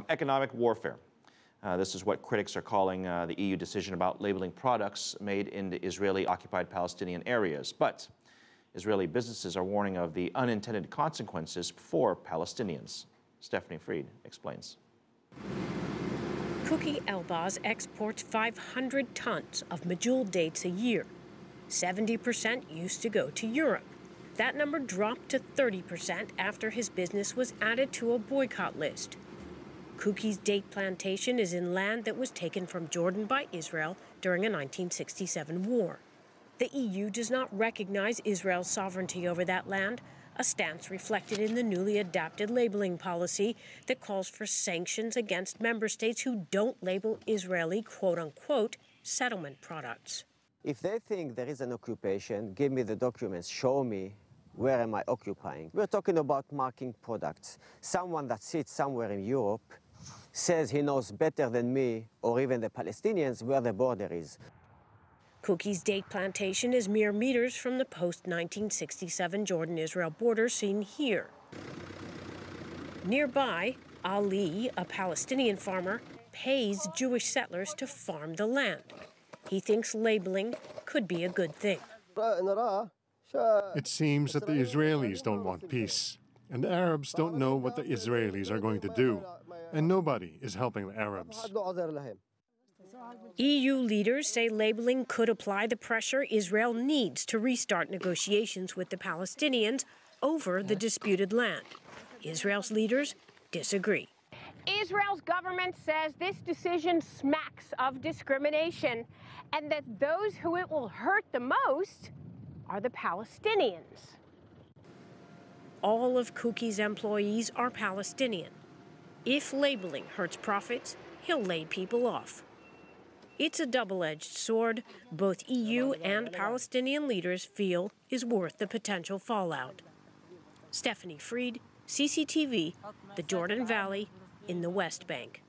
Economic warfare. This is what critics are calling the EU decision about labeling products made in the Israeli-occupied Palestinian areas. But Israeli businesses are warning of the unintended consequences for Palestinians. Stephanie Fried explains. Cookie Elbaz exports 500 tons of medjool dates a year. 70% used to go to Europe. That number dropped to 30% after his business was added to a boycott list. Cookie's date plantation is in land that was taken from Jordan by Israel during a 1967 war. The EU does not recognize Israel's sovereignty over that land, a stance reflected in the newly adopted labeling policy that calls for sanctions against member states who don't label Israeli quote-unquote settlement products. If they think there is an occupation, give me the documents, show me where am I occupying. We're talking about marking products. Someone that sits somewhere in Europe says he knows better than me or even the Palestinians where the border is. Cookie's date plantation is mere meters from the post-1967 Jordan-Israel border seen here. Nearby, Ali, a Palestinian farmer, pays Jewish settlers to farm the land. He thinks labeling could be a good thing. It seems that the Israelis don't want peace, and the Arabs don't know what the Israelis are going to do, and nobody is helping the Arabs. EU leaders say labeling could apply the pressure Israel needs to restart negotiations with the Palestinians over the disputed land. Israel's leaders disagree. Israel's government says this decision smacks of discrimination and that those who it will hurt the most are the Palestinians. All of Cookie's employees are Palestinian. If labeling hurts profits, he'll lay people off. It's a double-edged sword both EU and Palestinian leaders feel is worth the potential fallout. Stephanie Fried, CCTV, the Jordan Valley, in the West Bank.